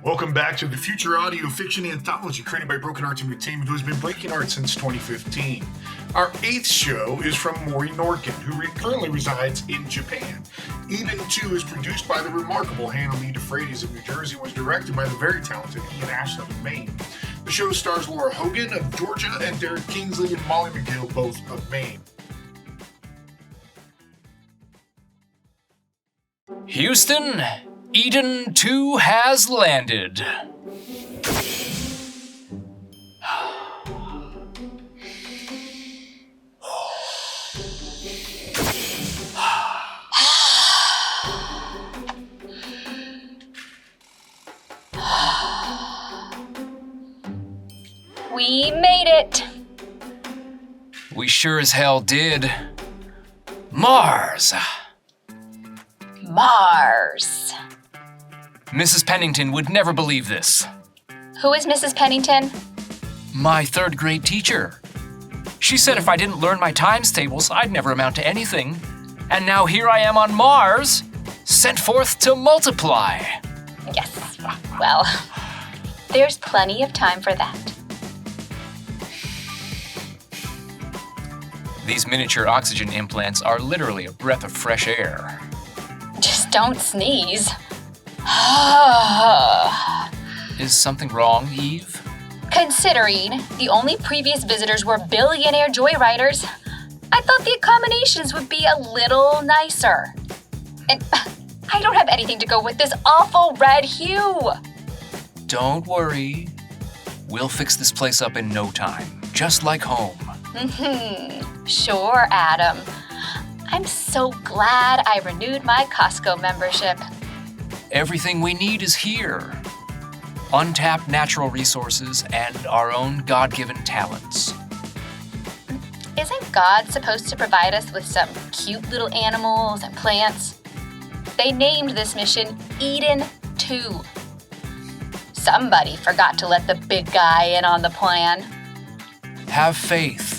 Welcome back to the Future Audio Fiction Anthology created by Broken Arts Entertainment, who has been breaking art since 2015. Our 8th show is from Morey Norkin, who currently resides in Japan. Eden 2 is produced by the remarkable Hannah Lee Defrates of New Jersey and was directed by the very talented Ian Ashland of Maine. The show stars Lora Hogan of Georgia and Derek Kingsley and Molly McGill, both of Maine. Houston, Eden 2 has landed. We made it. We sure as hell did. Mars. Mars. Mrs. Pennington would never believe this. Who is Mrs. Pennington? My 3rd grade teacher. She said if I didn't learn my times tables, I'd never amount to anything. And now here I am on Mars, sent forth to multiply. Yes, well, there's plenty of time for that. These miniature oxygen implants are literally a breath of fresh air. Just don't sneeze. Is something wrong, Eve? Considering the only previous visitors were billionaire joyriders, I thought the accommodations would be a little nicer. And I don't have anything to go with this awful red hue. Don't worry. We'll fix this place up in no time, just like home. Sure, Adam. I'm so glad I renewed my Costco membership. Everything we need is here. Untapped natural resources and our own God-given talents. Isn't God supposed to provide us with some cute little animals and plants? They named this mission Eden 2. Somebody forgot to let the big guy in on the plan. Have faith.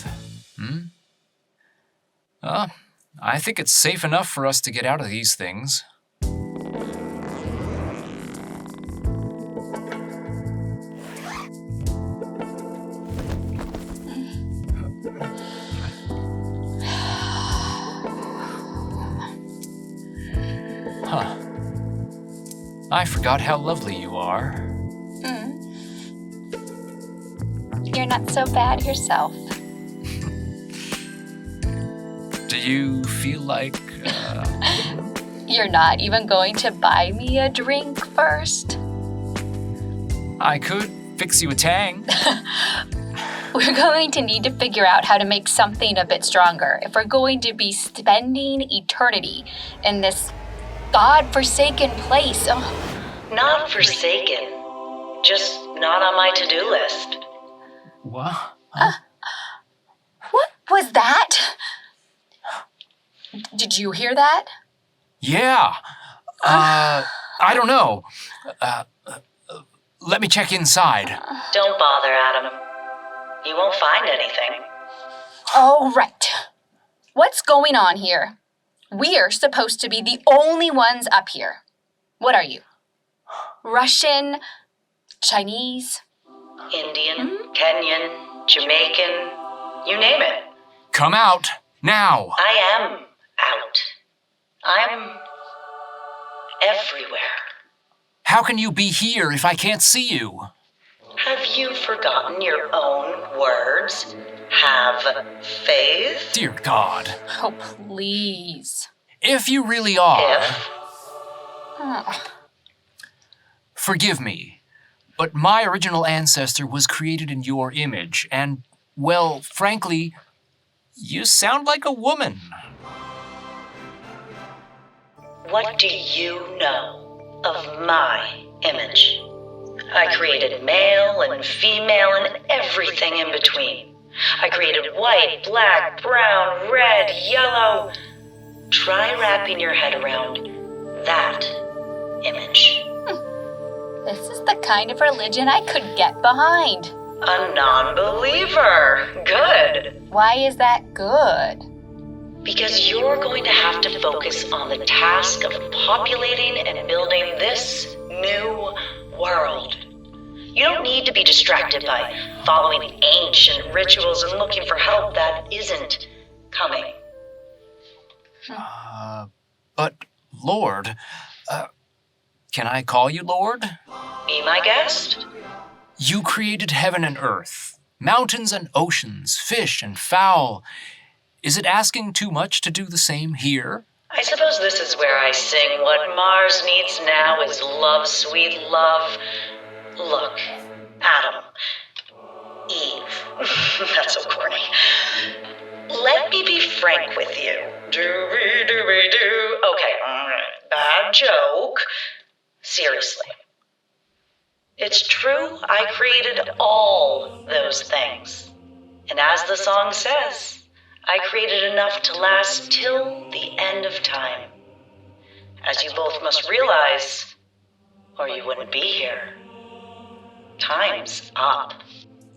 I think it's safe enough for us to get out of these things. I forgot how lovely you are. You're not so bad yourself. Do you feel like, You're not even going to buy me a drink first? I could fix you a tang. We're going to need to figure out how to make something a bit stronger if we're going to be spending eternity in this God-forsaken place. Not forsaken. Just not on my to-do list. What? What was that? Did you hear that? Yeah. I don't know. Let me check inside. Don't bother, Adam. You won't find anything. All right. What's going on here? We're supposed to be the only ones up here. What are you? Russian? Chinese? Indian, Kenyan, Jamaican, you name it. Come out, now. I am out. I'm everywhere. How can you be here if I can't see you? Have you forgotten your own words? Have faith? Dear God. Oh, please. If you really are, Oh. forgive me, but my original ancestor was created in your image, and, well, frankly, you sound like a woman. What do you know of my image? I created male and female and everything in between. I created white, black, brown, red, yellow. Try wrapping your head around that image. This is the kind of religion I could get behind. A non-believer. Good. Why is that good? Because you're going to have to focus on the task of populating and building this new world. You don't need to be distracted by following ancient rituals and looking for help that isn't coming. But, Lord, can I call you Lord? Be my guest. You created heaven and earth, mountains and oceans, fish and fowl. Is it asking too much to do the same here? I suppose this is where I sing what Mars needs now is love, sweet love. Look, Adam, Eve, that's so corny. Let me be frank with you. Do-be-do-be-do. Okay, bad joke. Seriously. It's true, I created all those things. And as the song says, I created enough to last till the end of time. As you both must realize, or you wouldn't be here. Time's up.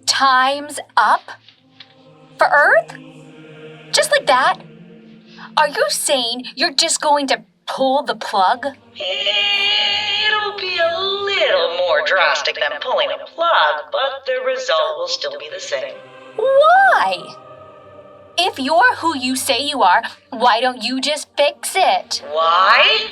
Time's up? For Earth? Just like that? Are you saying you're just going to pull the plug? It'll be a little more drastic than pulling a plug, but the result will still be the same. Why? If you're who you say you are, why don't you just fix it? Why?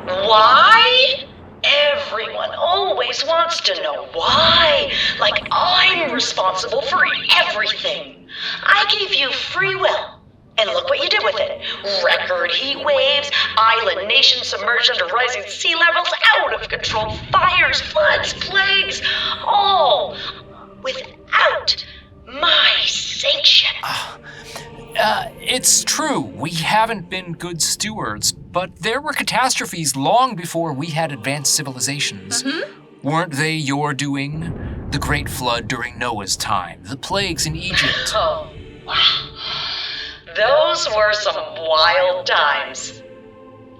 Why? Everyone always wants to know why. Like I'm responsible for everything. I gave you free will. And look what you did with it. Record heat waves, island nations submerged under rising sea levels, out of control fires, floods, plagues, all without my sanction. It's true, we haven't been good stewards, but there were catastrophes long before we had advanced civilizations. Mm-hmm. Weren't they your doing? The Great Flood during Noah's time, the plagues in Egypt. Oh, wow. Those were some wild times.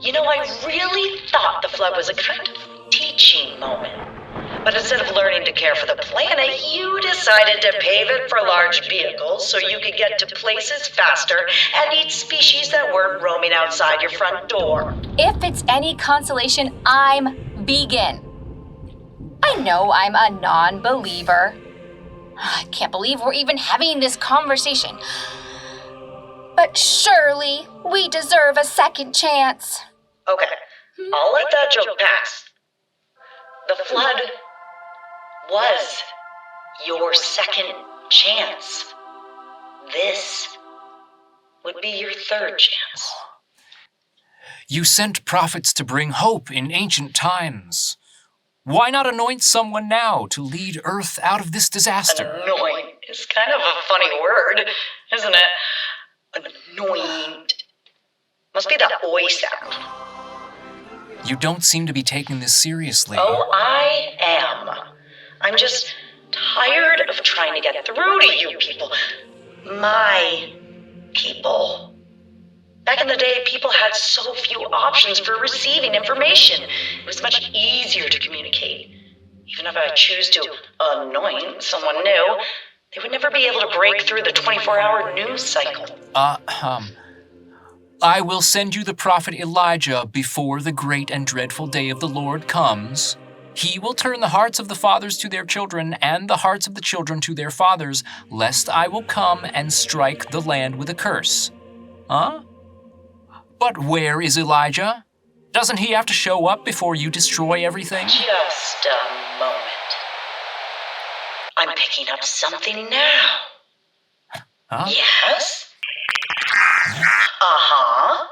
You know, I really thought the flood was a kind of teaching moment. But instead of learning to care for the planet, you decided to pave it for large vehicles so you could get to places faster and eat species that weren't roaming outside your front door. If it's any consolation, I'm vegan. I know I'm a non-believer. I can't believe we're even having this conversation. But surely we deserve a second chance. Okay, I'll let that joke pass. The flood was your second chance. This would be your third chance. You sent prophets to bring hope in ancient times. Why not anoint someone now to lead Earth out of this disaster? Anoint is kind of a funny word, isn't it? Anoint. Must be the oi sound. You don't seem to be taking this seriously. Oh, I am. I'm just tired of trying to get through to you people. My people. Back in the day, people had so few options for receiving information. It was much easier to communicate. Even if I choose to anoint someone new, they would never be able to break through the 24-hour news cycle. I will send you the prophet Elijah before the great and dreadful day of the Lord comes. He will turn the hearts of the fathers to their children and the hearts of the children to their fathers, lest I will come and strike the land with a curse. Huh? But where is Elijah? Doesn't he have to show up before you destroy everything? Just a moment. I'm picking up something now. Huh? Yes? Uh-huh.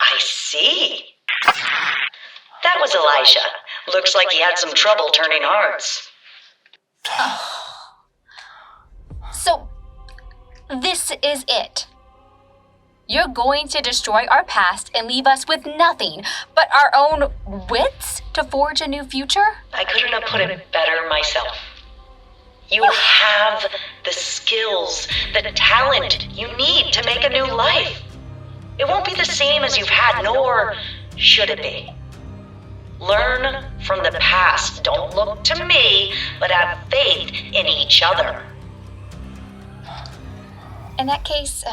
I see. That was Elijah. Looks like he had some trouble turning hearts. So, this is it. You're going to destroy our past and leave us with nothing but our own wits to forge a new future? I couldn't have put it better myself. You have the skills, the talent you need to make a new life. It won't be the same as you've had, nor should it be. Learn from the past. Don't look to me, but have faith in each other. In that case,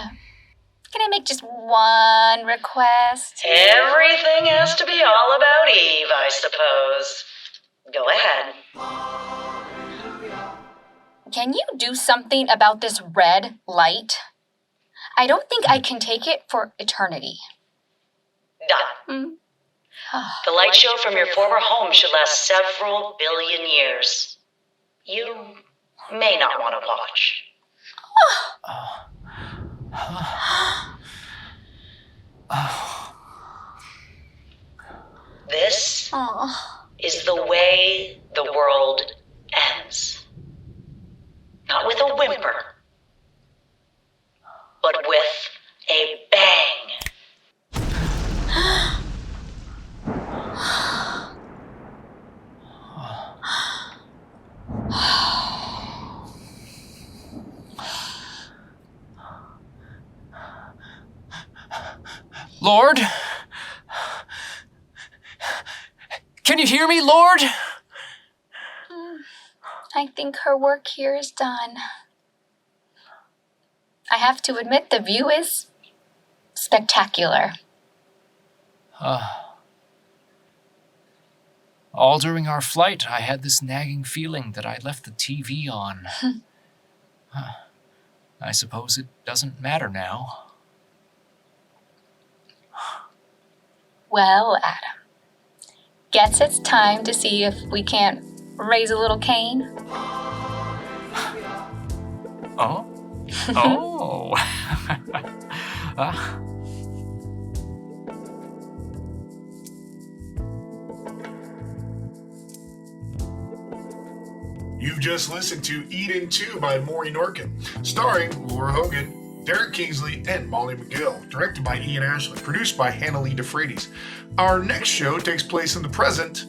can I make just one request? Everything has to be all about Eve, I I suppose. Go ahead. Can you do something about this red light? I don't think I can take it for eternity. Done. The light show from your former home should last several billion years. You may not want to watch. This is the way the world ends. Not with a whimper, but with a bang. Lord? Can you hear me, Lord? I think her work here is done. I have to admit, the view is spectacular. All during our flight, I had this nagging feeling that I left the TV on. I suppose it doesn't matter now. Well, Adam, guess it's time to see if we can't raise a little Cain. Oh? Oh. You've just listened to Eden 2 by Morey Norkin, starring Lora Hogan, Derek Kingsley, and Molly McGill, directed by Ian Ashland, produced by Hannah Lee Defrates. Our next show takes place in the present,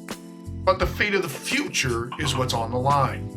but the fate of the future is what's on the line.